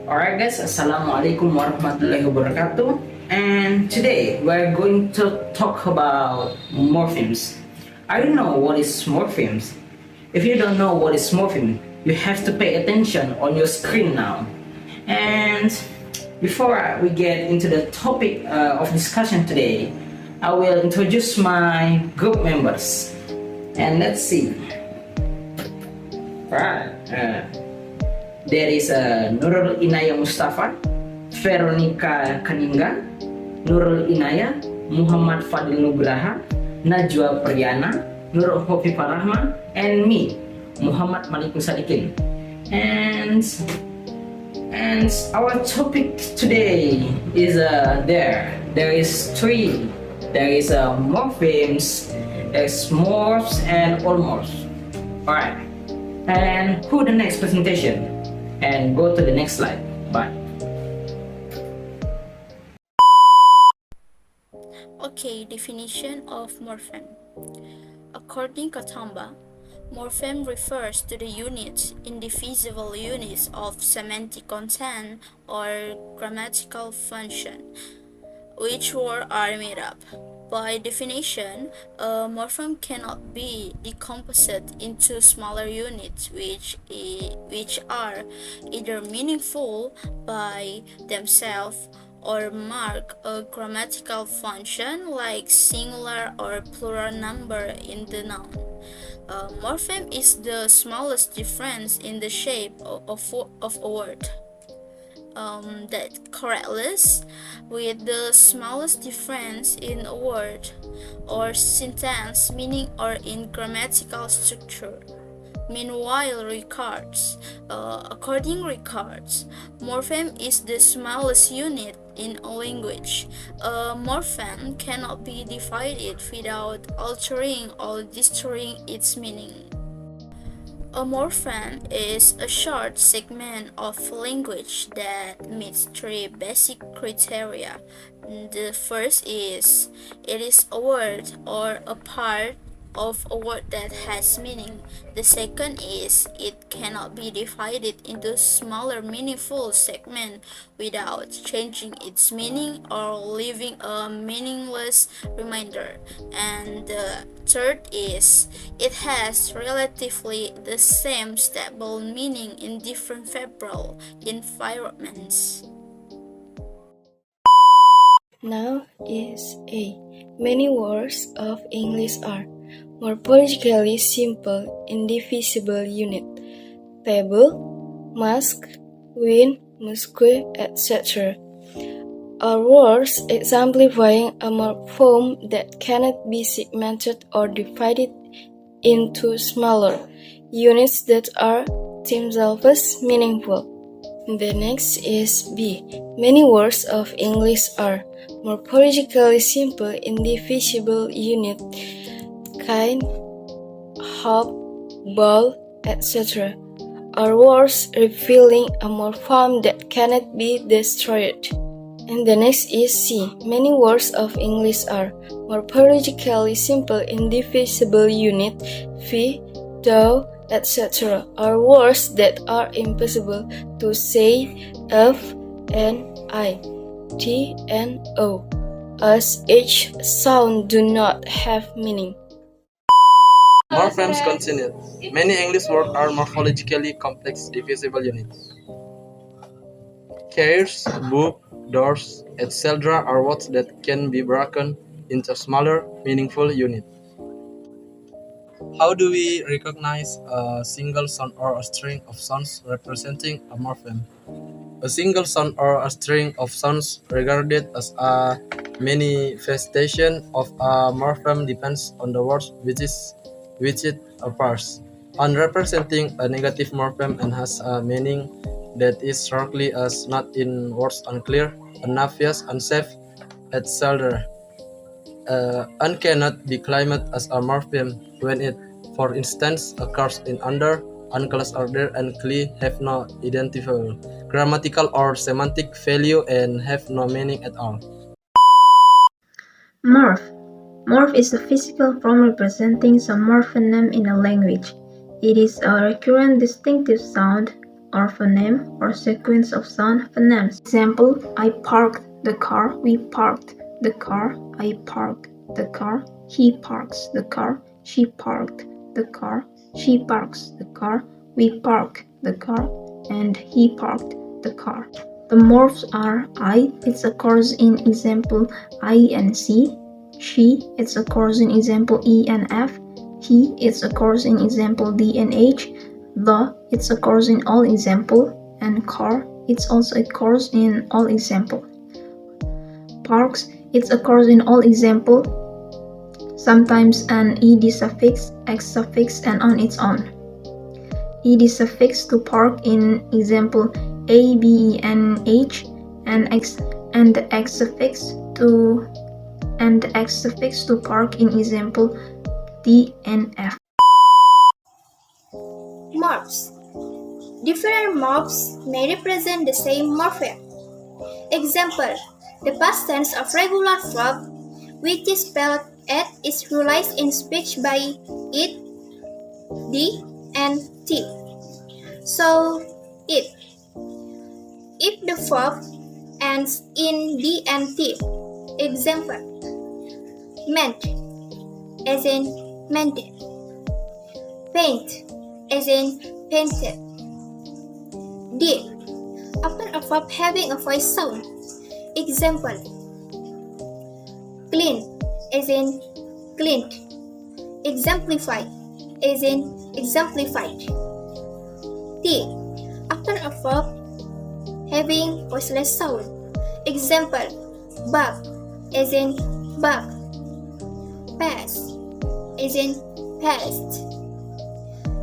Alright guys, Assalamualaikum warahmatullahi wabarakatuh. And today we're going to talk about morphemes. I don't know what is morphemes. If you don't know what is morpheme, you have to pay attention on your screen now. And before we get into the topic of discussion today, I will introduce my group members. And let's see. Right. There is Nurul Inaya Mustafa, Veronica Kaninga, Nurul Inaya, Muhammad Fadil Nugraha, Najwa Priyana, Nurul Hofifa Rahman, and me, Muhammad Malikus Sadikin. And our topic today is there is three. There is morphemes, there's morphs, and allomorphs. Alright. And who the next presentation? And go to the next slide. Bye. Okay, definition of morpheme. According to Katamba, morpheme refers to the units, indivisible units of semantic content or grammatical function, which words are made up. By definition, a morpheme cannot be decomposed into smaller units which are either meaningful by themselves or mark a grammatical function like singular or plural number in the noun. Morpheme is the smallest difference in the shape of a word. That correlates with the smallest difference in a word or sentence meaning or in grammatical structure. Meanwhile, according Ricards, morpheme is the smallest unit in a language. A morpheme cannot be divided without altering or destroying its meaning. A morpheme is a short segment of language that meets three basic criteria. The first is it is a word or a part of a word that has meaning. The second is it cannot be divided into smaller meaningful segments without changing its meaning or leaving a meaningless remainder. And the third is it has relatively the same stable meaning in different verbal environments. Now is A. Many words of English are morphologically simple, indivisible unit. Table, mask, wind, musque, etc. are words exemplifying a morpheme that cannot be segmented or divided into smaller units that are themselves meaningful. The next is B. Many words of English are morphologically simple, indivisible unit. Kind, hop, ball, etc. are words revealing a morpheme that cannot be destroyed. And the next is C. Many words of English are morphologically simple, indivisible unit. V, thou, etc. are words that are impossible to say of and I, T and O, as each sound do not have meaning. Morphemes continued. Many English words are morphologically complex divisible units. Chairs, book, doors, etc. are words that can be broken into smaller, meaningful units. How do we recognize a single sound or a string of sounds representing a morpheme? A single sound or a string of sounds regarded as a manifestation of a morpheme depends on the words which it appears. On representing a negative morpheme and has a meaning that is strongly as not in words unclear, unobvious, unsafe, etc. And cannot be claimed as a morpheme when it, for instance, occurs in under, unclosed order and clearly have no identifiable grammatical or semantic value and have no meaning at all. Morph. Morph is a physical form representing some morpheme in a language. It is a recurrent distinctive sound or phoneme or sequence of sound phonemes. Example, I parked the car, we parked the car, I parked the car, he parks the car, she parked the car, she parks the car, we park the car, and he parked the car. The morphs are I, it occurs in example I and C, she, it occurs in example E and F, he, it occurs in example D and H, the, it occurs in all example, and car, it also occurs in all example. Parks, it occurs in all example, sometimes an ed suffix, x suffix, and on its own. Ed suffix to park in example A, B, E, and H, and the x suffix to park in example D and F. Morphs. Different morphs may represent the same morpheme. Example, the past tense of regular verb, which is spelled at, is realized in speech by it, d, and t. So, it. If the verb ends in d and t, example, meant, as in mended, paint, as in painted, did, after a verb having a voice sound, example, clean, as in cleaned, exemplify, as in exemplified, did, after a verb having voiceless sound, example, bug, as in bug, pass, as in passed.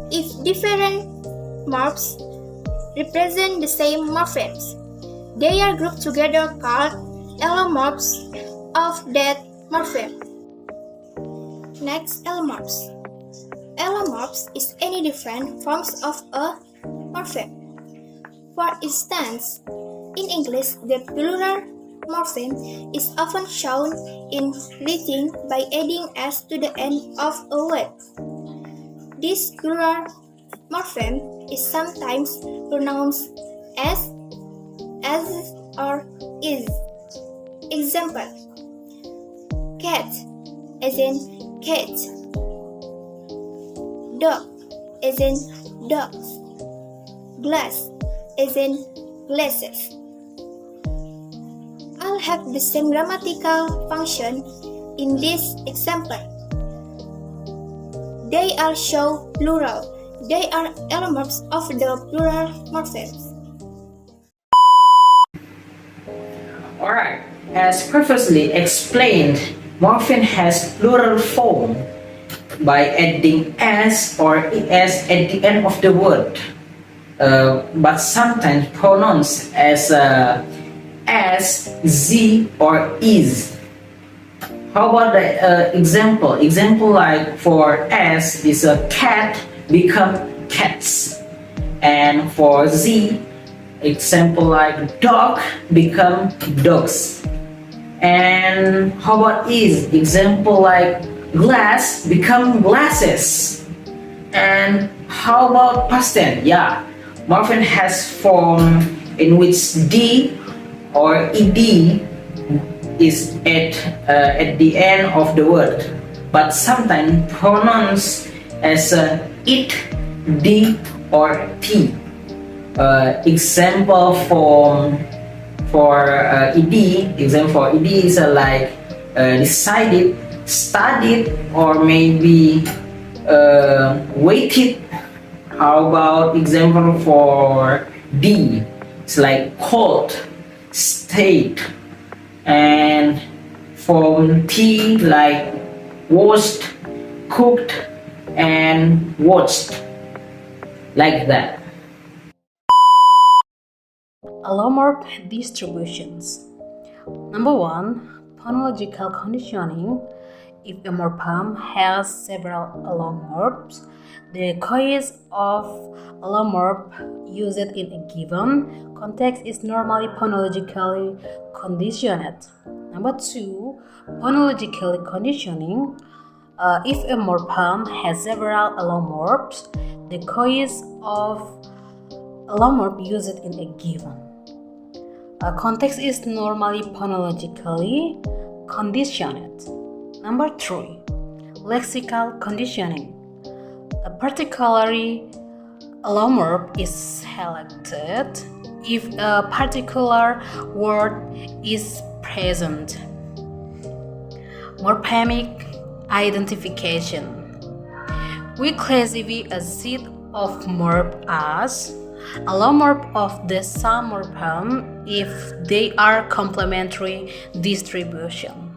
If different morphs represent the same morphemes, they are grouped together called allomorphs of that morpheme. Next, allomorphs. Allomorphs is any different forms of a morpheme. For instance, in English, the plural morpheme is often shown in writing by adding s to the end of a word. This plural morpheme is sometimes pronounced as or is. Example, cat, as in cat, dog, as in dogs, glass, as in glasses. All have the same grammatical function in this example. They all show plural. They are allomorphs of the plural morphemes. Alright, as previously explained, morpheme has plural form by adding s or es at the end of the word, but sometimes pronounced as z, or is. How about the example? Example like for s is a cat become cats, and for z, example like dog become dogs. And how about is? Example like glass become glasses. And how about past tense? Yeah, morpheme has form in which d or ed is at the end of the word, but sometimes pronounced as it, d, or t. Example for ed. Example for ed is like decided, studied, or maybe waited. How about example for d? It's like cold, stayed. And from T like washed, cooked, and watched, like that. Allomorph distributions. Number 1, phonological conditioning. If a morpheme has several allomorphs, the choice of allomorph used in a given context is normally phonologically conditioned. Number 2, phonologically conditioning. If a morpheme has several allomorphs, the choice of allomorph used in a given. Context is normally phonologically conditioned. Number 3. Lexical conditioning. Particularly, allomorph is selected if a particular word is present. Morphemic identification. We classify a set of morphs as allomorph of the same morpheme if they are complementary distribution.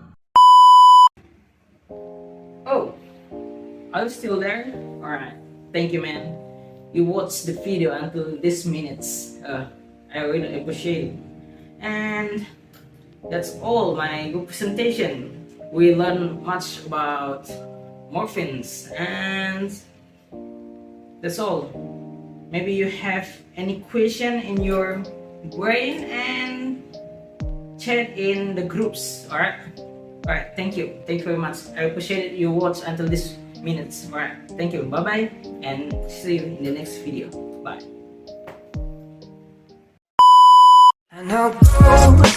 Oh, are you still there? Alright, thank you, man. You watched the video until this minutes. I really appreciate it. And that's all my good presentation. We learned much about morphemes, and that's all. Maybe you have any question in your brain, and chat in the groups. Alright, thank you very much. I appreciate it you watch until this minutes. Alright, thank you, bye bye, and see you in the next video. Bye. And I'll go